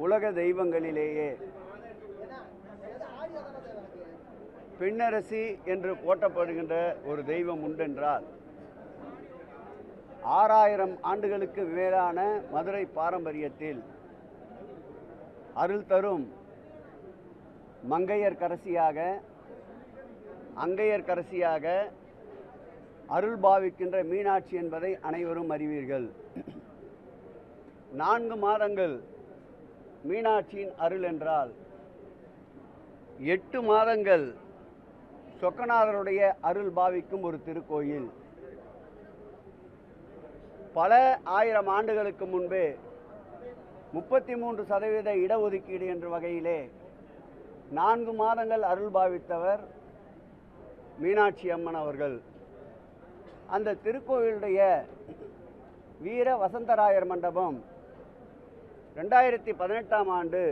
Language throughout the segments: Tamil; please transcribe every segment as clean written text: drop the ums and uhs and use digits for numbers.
உலக தெய்வங்களிலேயே பெண்ணரசி என்று போற்றப்படுகின்ற ஒரு தெய்வம் உண்டென்றால் 6000 ஆண்டுகளுக்கு மேலான மதுரை பாரம்பரியத்தில் அருள் தரும் மங்கையர்க்கரசியாக அங்கையர்க்கரசியாக அருள் பாவிக்கின்ற மீனாட்சி என்பதை அனைவரும் அறிவீர்கள். 4 மாதங்கள் மீனாட்சியின் அருள் என்றால் 8 மாதங்கள் சொக்கநாதருடைய அருள் பாவிக்கும் ஒரு திருக்கோயில். பல 1000 ஆண்டுகளுக்கு முன்பே 33% இடஒதுக்கீடு என்ற வகையிலே 4 மாதங்கள் அருள் பாவித்தவர் மீனாட்சி அம்மன் அவர்கள். அந்த திருக்கோயிலுடைய வீர வசந்தராயர் மண்டபம் 2018ஆம் ஆண்டு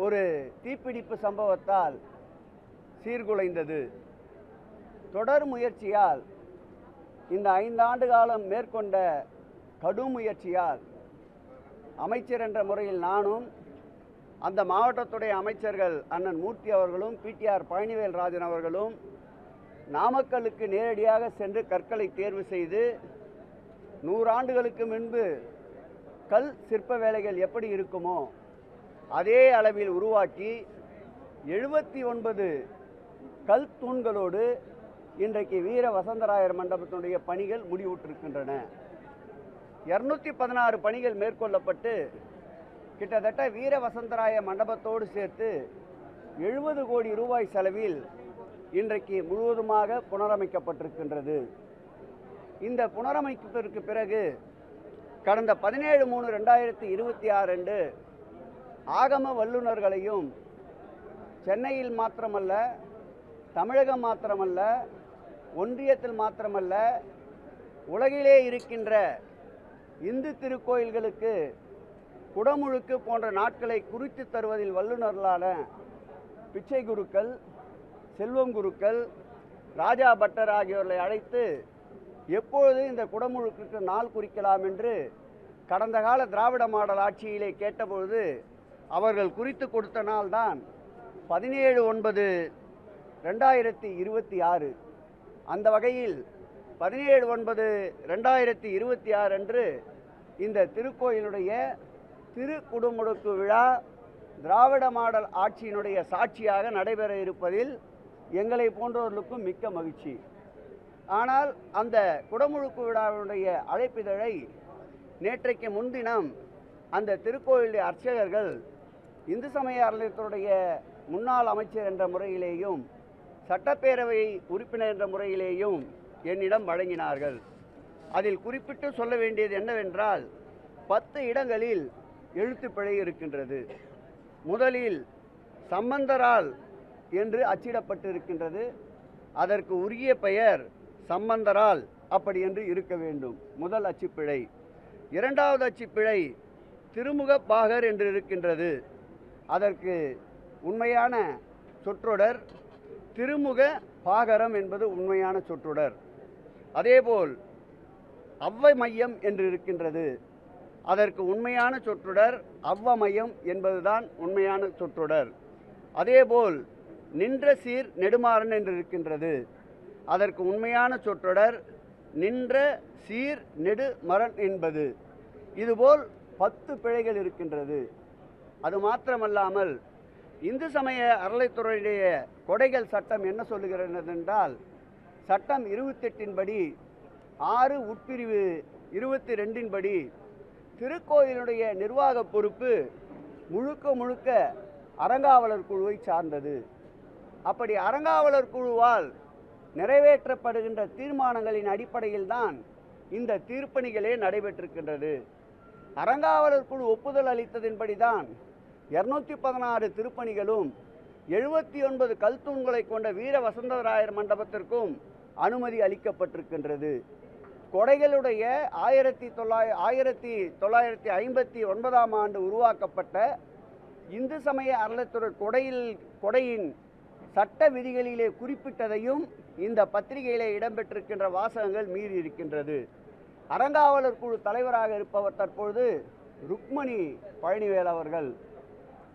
ஒரு தீப்பிடிப்பு சம்பவத்தால் சீர்குலைந்தது. தொடர் முயற்சியால் இந்த 5 ஆண்டு காலம் மேற்கொண்ட கடும் முயற்சியால் அமைச்சர் என்ற முறையில் நானும் அந்த மாவட்டத்துடைய அமைச்சர்கள் அண்ணன் மூர்த்தி அவர்களும் பிடிஆர் பழனிவேல் ராஜன் அவர்களும் நாமக்கலுக்கு நேரடியாக சென்று கற்களை தேர்வு செய்து 100 ஆண்டுகளுக்கு முன்பு கல் சிற்ப வேலைகள் எப்படி இருக்குமோ அதே அளவில் உருவாக்கி 79 கல் தூண்களோடு இன்றைக்கு வீர வசந்தராயர் மண்டபத்தினுடைய பணிகள் முடிவுற்றிருக்கின்றன. 216 பணிகள் மேற்கொள்ளப்பட்டு கிட்டத்தட்ட வீர வசந்தராய மண்டபத்தோடு சேர்த்து 70 கோடி ரூபாய் செலவில் இன்றைக்கு முழுவதுமாக புனரமைக்கப்பட்டிருக்கின்றது. இந்த புனரமைப்பிற்கு பிறகு கடந்த 17/3/2026 அன்று ஆகம வல்லுநர்களையும் சென்னையில் மாத்திரமல்ல, தமிழகம் மாத்திரமல்ல, ஒன்றியத்தில் மாத்திரமல்ல, உலகிலே இருக்கின்ற இந்து திருக்கோயில்களுக்கு குடமுழுக்கு போன்ற நாட்களை குறித்து தருவதில் வல்லுநர்களான பிச்சை குருக்கள், செல்வம் குருக்கள், ராஜா பட்டர் ஆகியோர்களை அழைத்து எப்பொழுது இந்த குடமுழுக்கு நாள் குறிக்கலாம் என்று கடந்த கால திராவிட மாடல் ஆட்சியிலே கேட்டபொழுது அவர்கள் குறித்து கொடுத்த நாள் தான் 17/9/2026. அந்த வகையில் 17/9/2026 அன்று இந்த திருக்கோயிலுடைய திருக்குடமுழுக்கு விழா திராவிட மாடல் ஆட்சியினுடைய சாட்சியாக நடைபெற இருப்பதில் எங்களை போன்றவர்களுக்கும் மிக்க மகிழ்ச்சி. ஆனால் அந்த குடமுழுக்கு விழாவுடைய அழைப்பிதழை நேற்றைக்கு முன்தினம் அந்த திருக்கோயிலுடைய அர்ச்சகர்கள் இந்து சமய அறநிலையத்துடைய முன்னாள் அமைச்சர் என்ற முறையிலேயும் சட்டப்பேரவை உறுப்பினர் என்ற முறையிலேயும் என்னிடம் வழங்கினார்கள். அதில் குறிப்பிட்டு சொல்ல வேண்டியது என்னவென்றால் 10 இடங்களில் எழுத்துப்பிழை இருக்கின்றது. முதலில் சம்பந்தரால் என்று அச்சிடப்பட்டிருக்கின்றது. அதற்கு உரிய பெயர் சம்பந்தரால் அப்படி என்று இருக்க வேண்டும். முதல் அச்சுப்பிழை. இரண்டாவது அச்சுப்பிழை திருமுக பாகர் என்று இருக்கின்றது. அதற்கு உண்மையான சொற்றொடர் திருமுக பாகரம் என்பது உண்மையான சொற்றொடர். அதேபோல் அவ்வை மையம் என்று இருக்கின்றது. அதற்கு உண்மையான சொற்றொடர் அவ்வமயம் என்பதுதான் உண்மையான சொற்றொடர். அதேபோல் நின்ற சீர் நெடுமாறன் என்று இருக்கின்றது. அதற்கு உண்மையான சொற்றொடர் நின்ற சீர் நெடுமரன் என்பது. இதுபோல் 10 பிழைகள் இருக்கின்றது. அது மாத்திரமல்லாமல் இந்து சமய அறநிலையத்துறையுடைய கொடைகள் சட்டம் என்ன சொல்லுகிறது என்றால், சட்டம் 28 படி 6 உட்பிரிவு 22 படி திருக்கோயிலுடைய நிர்வாக பொறுப்பு முழுக்க அறங்காவலர் குழுவை சார்ந்தது. அப்படி அறங்காவலர் குழுவால் நிறைவேற்றப்படுகின்ற தீர்மானங்களின் அடிப்படையில் தான் இந்த தீர்ப்பணிகளே நடைபெற்றிருக்கின்றது. அறங்காவலர் குழு ஒப்புதல் அளித்ததின்படிதான் 216 திருப்பணிகளும் 79 கல்தூண்களை கொண்ட வீர வசந்தராயர் மண்டபத்திற்கும் அனுமதி அளிக்கப்பட்டிருக்கின்றது. கொடைகளுடைய 1959ஆம் ஆண்டு உருவாக்கப்பட்ட இந்து சமய அறநிலையத்துறை கொடையின் சட்ட விதிகளிலே குறிப்பிட்டதையும் இந்த பத்திரிகையிலே இடம்பெற்றிருக்கின்ற வாசகங்கள் மீறி இருக்கின்றது. அறங்காவலர் குழு தலைவராக இருப்பவர் தற்பொழுது ருக்மணி பழனிவேல்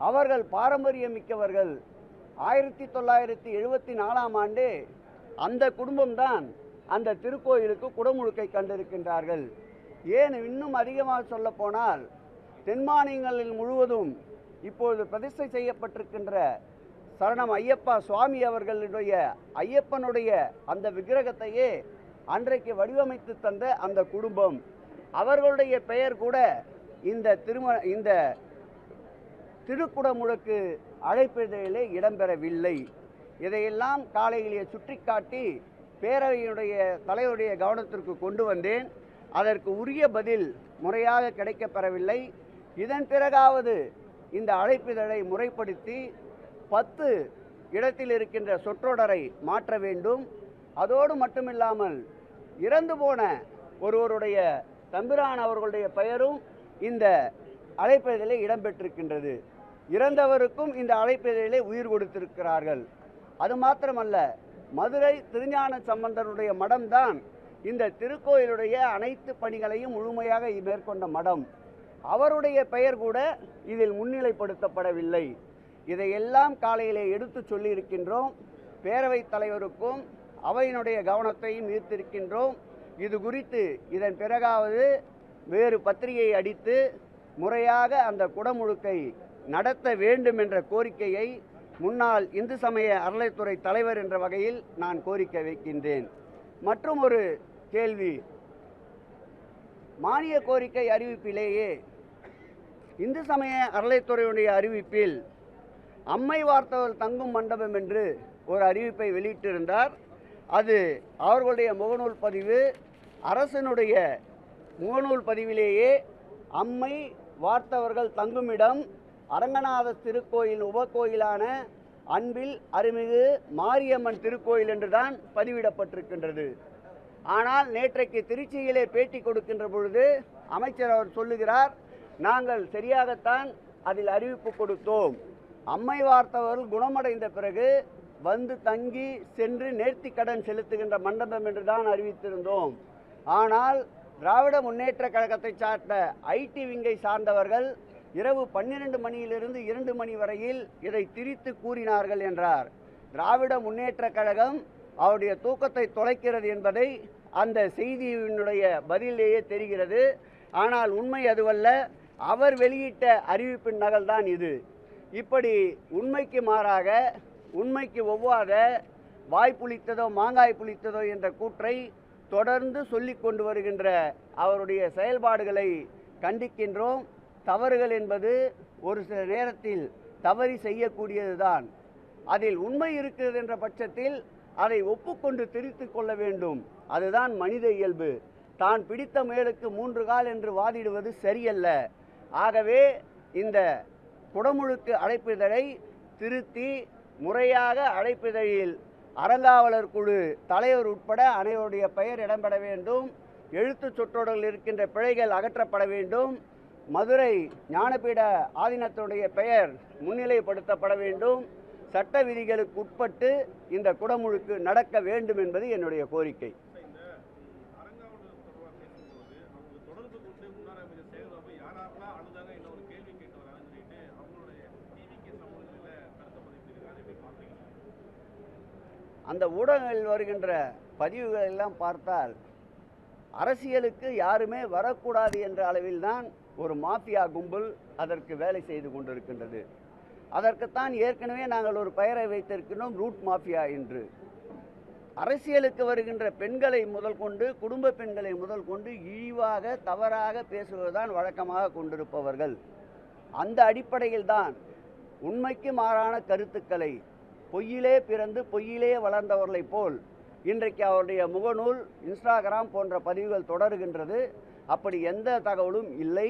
அவர்கள் பாரம்பரியம் மிக்கவர்கள். 1974ஆம் ஆண்டே அந்த குடும்பம்தான் அந்த திருக்கோயிலுக்கு குடமுழுக்கை கண்டிருக்கின்றார்கள். ஏன் இன்னும் அதிகமாக சொல்ல போனால் தென் மாநிலங்களில் முழுவதும் இப்பொழுது பிரதிஷ்டை செய்யப்பட்டிருக்கின்ற சரணம் ஐயப்பா சுவாமி அவர்களுடைய ஐயப்பனுடைய அந்த விக்கிரகத்தையே அன்றைக்கு வடிவமைத்து தந்த அந்த குடும்பம். அவர்களுடைய பெயர் கூட இந்த திருக்குடமுழுக்கு அழைப்பிதழிலே இடம்பெறவில்லை. இதையெல்லாம் காலையிலே சுட்டிக்காட்டி பேரவையினுடைய தலைவருடைய கவனத்திற்கு கொண்டு வந்தேன். அதற்கு உரிய பதில் முறையாக கிடைக்கப்பெறவில்லை. இதன் பிறகாவது இந்த அழைப்பிதழை முறைப்படுத்தி 10 இடத்தில் இருக்கின்ற சொற்றொடரை மாற்ற வேண்டும். அதோடு மட்டுமில்லாமல் இறந்து போன ஒருவருடைய தம்பிரான் அவர்களுடைய பெயரும் இந்த அழைப்பிதழிலே இடம்பெற்றிருக்கின்றது. இறந்தவருக்கும் இந்த அழைப்பிதழிலே உயிர் கொடுத்திருக்கிறார்கள். அது மாத்திரமல்ல, மதுரை திருஞான சம்பந்தருடைய மடம்தான் இந்த திருக்கோயிலுடைய அனைத்து பணிகளையும் முழுமையாக மேற்கொண்ட மடம். அவருடைய பெயர் கூட இதில் முன்னிலைப்படுத்தப்படவில்லை. இதையெல்லாம் காலையிலே எடுத்து சொல்லியிருக்கின்றோம். பேரவைத் தலைவருக்கும் அவையினுடைய கவனத்தையும் ஈர்த்திருக்கின்றோம். இது குறித்து இதன் பிறகாவது வேறு பத்திரிகையை அடித்து முறையாக அந்த குடமுழுக்கை நடத்த வேண்டும் என்ற கோரிக்கையை முன்னாள் இந்து சமய அறநிலைத்துறை தலைவர் என்ற வகையில் நான் கோரிக்கை வைக்கின்றேன். மற்றும் ஒரு கேள்வி, மானிய கோரிக்கை அறிவிப்பிலேயே இந்து சமய அறநிலைத்துறையுடைய அறிவிப்பில் அம்மை வார்த்தவர் தங்கும் மண்டபம் என்று ஒரு அறிவிப்பை வெளியிட்டிருந்தார். அது அவர்களுடைய முகநூல் பதிவு. அரசனுடைய முகநூல் பதிவிலேயே அம்மை வார்த்தவர்கள் தங்குமிடம் அரங்கநாத திருக்கோயில் உபகோயிலான அன்பில் அருள்மிகு மாரியம்மன் திருக்கோயில் என்றுதான் பதிவிடப்பட்டிருக்கின்றது. ஆனால் நேற்றைக்கு திருச்சியிலே பேட்டி கொடுக்கின்ற பொழுது அமைச்சர் அவர் சொல்லுகிறார், நாங்கள் சரியாகத்தான் அதில் அறிவிப்பு கொடுத்தோம். அம்மை வார்த்தவர்கள் குணமடைந்த பிறகு வந்து தங்கி சென்று நேர்த்தி கடன் செலுத்துகின்ற மண்டபம் என்றுதான் அறிவித்திருந்தோம். ஆனால் திராவிட முன்னேற்ற கழகத்தை சார்ந்த ஐடி விங்கை சார்ந்தவர்கள் இரவு 12 மணியிலிருந்து 2 மணி வரையில் இதை திரித்து கூறினார்கள் என்றார். திராவிட முன்னேற்ற கழகம் அவருடைய தூக்கத்தை தொலைக்கிறது என்பதை அந்த செய்தியினுடைய பதிலேயே தெரிகிறது. ஆனால் உண்மை அதுவல்ல. அவர் வெளியிட்ட அறிவிப்பின் நகல்தான் இது. இப்படி உண்மைக்கு மாறாக, உண்மைக்கு ஒவ்வாத, வாய் புளித்ததோ மாங்காய் புளித்ததோ என்ற கூற்றை தொடர்ந்து சொல்லி கொண்டு வருகின்ற அவருடைய செயல்பாடுகளை கண்டிக்கின்றோம். தவறுகள் என்பது ஒரு சில நேரத்தில் தவறி செய்யக்கூடியதுதான். அதில் உண்மை இருக்கிறது என்ற பட்சத்தில் அதை ஒப்புக்கொண்டு திரித்து கொள்ள வேண்டும். அதுதான் மனித இயல்பு. தான் பிடித்த முயலுக்கு 3 கால் என்று வாதிடுவது சரியல்ல. ஆகவே இந்த குடமுழுக்கு அழைப்பிதழை திருத்தி முறையாக அழைப்பிதழில் அறங்காவலர் குழு தலைவர் உட்பட அனைவருடைய பெயர் இடம்பெற வேண்டும். எழுத்து சொற்றொடர்கள் இருக்கின்ற பிழைகள் அகற்றப்பட வேண்டும். மதுரை ஞானபீட ஆதீனத்துடைய பெயர் முன்னிலைப்படுத்தப்பட வேண்டும். சட்ட விதிகளுக்கு உட்பட்டு இந்த குடமுழுக்கு நடக்க வேண்டும் என்பது என்னுடைய கோரிக்கை. அந்த ஊடகங்களில் வருகின்ற பதிவுகள் எல்லாம் பார்த்தால் அரசியலுக்கு யாருமே வரக்கூடாது என்ற அளவில்தான் ஒரு மாஃபியா கும்பல் அதற்கு வேலை செய்து கொண்டிருக்கின்றது. அதற்குத்தான் ஏற்கனவே நாங்கள் ஒரு பெயரை வைத்திருக்கிறோம், ரூட் மாஃபியா என்று. அரசியலுக்கு வருகின்ற பெண்களை முதல் கொண்டு, குடும்ப பெண்களை முதல் கொண்டு இழிவாக தவறாக பேசுவதுதான் வழக்கமாக கொண்டிருப்பவர்கள். அந்த அடிப்படையில் தான் உண்மைக்கு மாறான கருத்துக்களை பொய்யிலே பிறந்து பொய்யிலே வளர்ந்தவர்களைப் போல் இன்றைக்கு அவருடைய முகநூல், இன்ஸ்டாகிராம் போன்ற பதிவுகள் தொடர்கின்றது. அப்படி எந்த தகவலும் இல்லை.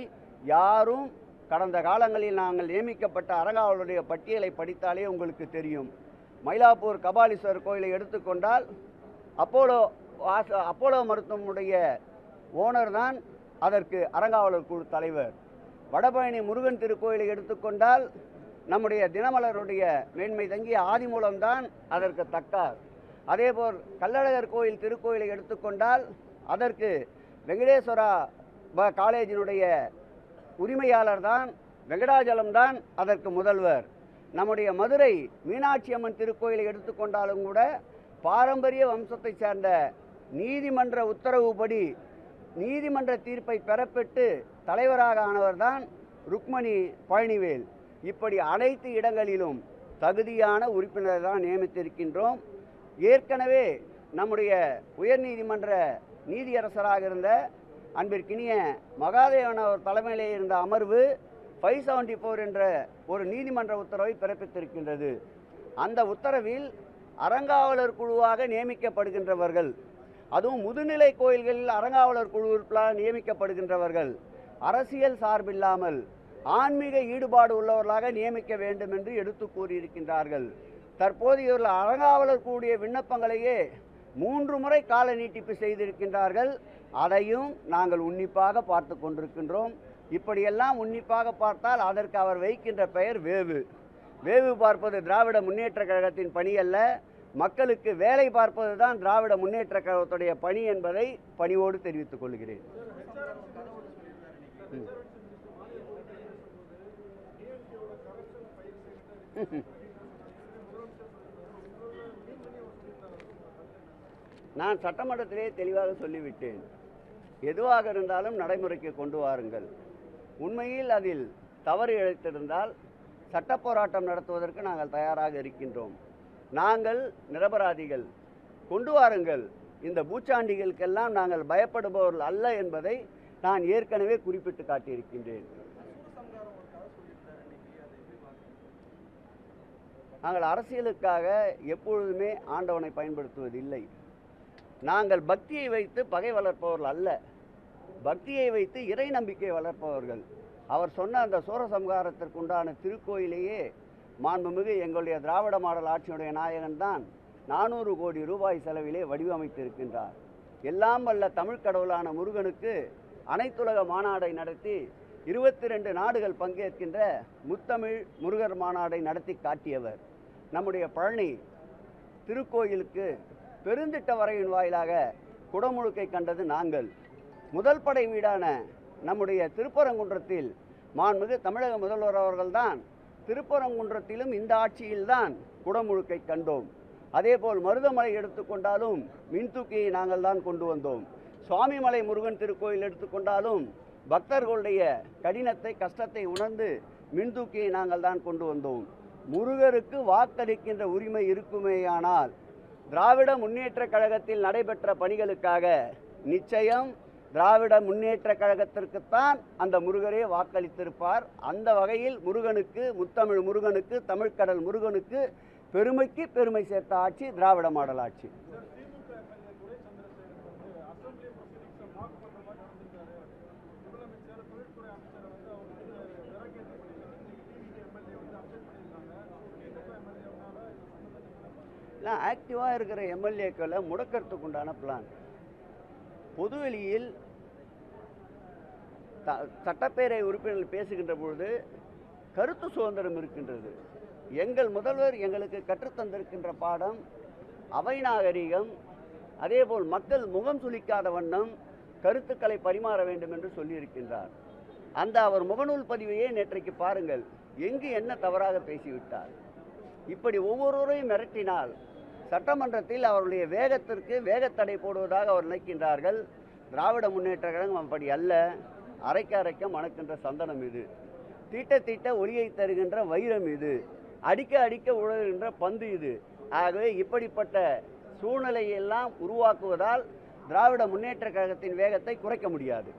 யாரும் கடந்த காலங்களில் நாங்கள் நியமிக்கப்பட்ட அறங்காவலருடைய பட்டியலை படித்தாலே உங்களுக்கு தெரியும். மயிலாப்பூர் கபாலீஸ்வரர் கோயிலை எடுத்துக்கொண்டால் அப்போலோ மருத்துவமுடைய ஓனர் தான் அதற்கு அறங்காவலர் குழு தலைவர். வடபழனி முருகன் திருக்கோயிலை எடுத்துக்கொண்டால் நம்முடைய தினமலருடைய மேன்மை தங்கிய ஆதிமூலம்தான் அதற்கு தக்கார். அதேபோல் கள்ளழகர் கோயில் திருக்கோயிலை எடுத்துக்கொண்டால் அதற்கு வெங்கடேஸ்வரா காலேஜினுடைய உரிமையாளர் தான், வெங்கடாஜலம் தான் அதற்கு முதல்வர். நம்முடைய மதுரை மீனாட்சி அம்மன் திருக்கோயிலை எடுத்துக்கொண்டாலும் கூட பாரம்பரிய வம்சத்தை சேர்ந்த நீதிமன்ற உத்தரவுப்படி நீதிமன்ற தீர்ப்பை பெறப்பட்டு தலைவராக ஆனவர் தான் ருக்மணி பழனிவேல். இப்படி அனைத்து இடங்களிலும் தகுதியான உறுப்பினரை தான் நியமித்திருக்கின்றோம். ஏற்கனவே நம்முடைய உயர்நீதிமன்ற நீதியரசராக இருந்த அன்பிற்கினிய மகாதேவன் அவர் தலைமையிலே இருந்த அமர்வு 574 என்ற ஒரு நீதிமன்ற உத்தரவை பிறப்பித்திருக்கின்றது. அந்த உத்தரவில் அறங்காவலர் குழுவாக நியமிக்கப்படுகின்றவர்கள், அதுவும் முதுநிலை கோயில்களில் அறங்காவலர் குழுவிற்குள்ளாக நியமிக்கப்படுகின்றவர்கள் அரசியல் சார்பில்லாமல் ஆன்மீக ஈடுபாடு உள்ளவர்களாக நியமிக்க வேண்டும் என்று எடுத்து கூறியிருக்கின்றார்கள். தற்போது இவர்கள் அறங்காவலர் கூடிய விண்ணப்பங்களையே 3 முறை கால நீட்டிப்பு செய்திருக்கின்றார்கள். அதையும் நாங்கள் உன்னிப்பாக பார்த்து கொண்டிருக்கின்றோம். இப்படியெல்லாம் உன்னிப்பாக பார்த்தால் அதற்கு அவர் வைக்கின்ற பெயர் வேவு. வேவு பார்ப்பது திராவிட முன்னேற்ற கழகத்தின் பணி அல்ல, மக்களுக்கு வேலை பார்ப்பது தான் திராவிட முன்னேற்ற கழகத்துடைய பணி என்பதை பணிவோடு தெரிவித்துக் கொள்கிறேன். நான் சட்டமன்றத்திலே தெளிவாக சொல்லிவிட்டேன். எதுவாக இருந்தாலும் நடைமுறைக்கு கொண்டு வாருங்கள். உண்மையில் அதில் தவறு இழைத்திருந்தால் சட்ட போராட்டம் நடத்துவதற்கு நாங்கள் தயாராக இருக்கின்றோம். நாங்கள் நிரபராதிகள், கொண்டு வாருங்கள். இந்த பூச்சாண்டிகளுக்கெல்லாம் நாங்கள் பயப்படுபவர்கள் அல்ல என்பதை நான் ஏற்கனவே குறிப்பிட்டு காட்டியிருக்கின்றேன். நாங்கள் அரசியலுக்காக எப்பொழுதுமே ஆண்டவனை பயன்படுத்துவதில்லை. நாங்கள் பக்தியை வைத்து பகை வளர்ப்பவர்கள் அல்ல, பக்தியை வைத்து இறை நம்பிக்கை வளர்ப்பவர்கள். அவர் சொன்ன அந்த சூரசம்ஹாரத்திற்கு உண்டான திருக்கோயிலேயே மாண்புமிகு எங்களுடைய திராவிட மாடல் ஆட்சியுடைய நாயகன் தான் 400 கோடி ரூபாய் செலவிலே வடிவமைத்திருக்கின்றார். எல்லாம் வல்ல தமிழ் கடவுளான முருகனுக்கு அனைத்துலக மாநாடை நடத்தி 22 நாடுகள் பங்கேற்கின்ற முத்தமிழ் முருகர் மாநாடை நடத்தி காட்டியவர். நம்முடைய பழனி திருக்கோயிலுக்கு பெருந்திட்ட வரையின் வாயிலாக குடமுழுக்கை கண்டது நாங்கள். முதல் படை வீடான நம்முடைய திருப்பரங்குன்றத்தில் மாண்புமிகு தமிழக முதல்வர் அவர்கள்தான் திருப்பரங்குன்றத்திலும் இந்த ஆட்சியில்தான் குடமுழுக்கை கண்டோம். அதேபோல் மருதமலை எடுத்துக்கொண்டாலும் மின்தூக்கியை நாங்கள் தான் கொண்டு வந்தோம். சுவாமிமலை முருகன் திருக்கோயில் எடுத்துக்கொண்டாலும் பக்தர்களுடைய கடினத்தை கஷ்டத்தை உணர்ந்து மின்தூக்கியை நாங்கள் தான் கொண்டு வந்தோம். முருகருக்கு வாக்களிக்கின்ற உரிமை இருக்குமேயானால் திராவிட முன்னேற்ற கழகத்தில் நடைபெற்ற பணிகளுக்காக நிச்சயம் திராவிட முன்னேற்ற கழகத்திற்குத்தான் அந்த முருகரே வாக்களித்திருப்பார். அந்த வகையில் முருகனுக்கு, முத்தமிழ் முருகனுக்கு, தமிழ்கடல் முருகனுக்கு பெருமைக்கு பெருமை சேர்த்த ஆட்சி திராவிட மாடல் ஆட்சி. ஆக்டிவாக இருக்கிற எம்எல்ஏக்களை முடக்கிறதுக்கு உண்டான பிளான். பொதுவெளியில் சட்டப்பேரவை உறுப்பினர்கள் பேசுகின்ற பொழுது கருத்து சுதந்திரம் இருக்கின்றது. எங்கள் முதல்வர் எங்களுக்கு கற்றுத்தந்திருக்கின்ற பாடம் அவை நாகரிகம், அதேபோல் மக்கள் முகம் சுளிக்காத வண்ணம் கருத்துக்களை பரிமாற வேண்டும் என்று சொல்லியிருக்கின்றார். அந்த அவர் முகநூல் பதிவையே நேற்றைக்கு பாருங்கள், எங்கு என்ன தவறாக பேசிவிட்டார். இப்படி ஒவ்வொருவரையும் மிரட்டினால் சட்டமன்றத்தில் அவருடைய வேகத்திற்கு வேகத்தடை போடுவதாக அவர் நினைக்கின்றார்கள். திராவிட முன்னேற்ற கழகம் அப்படி அல்ல. அரைக்க அரைக்க மணக்கின்ற சந்தனம் இது, தீட்ட தீட்ட ஒளியை தருகின்ற வைரம் இது, அடிக்க அடிக்க உழகின்ற பந்து இது. ஆகவே இப்படிப்பட்ட சூழ்நிலையெல்லாம் உருவாக்குவதால் திராவிட முன்னேற்ற கழகத்தின் வேகத்தை குறைக்க முடியாது.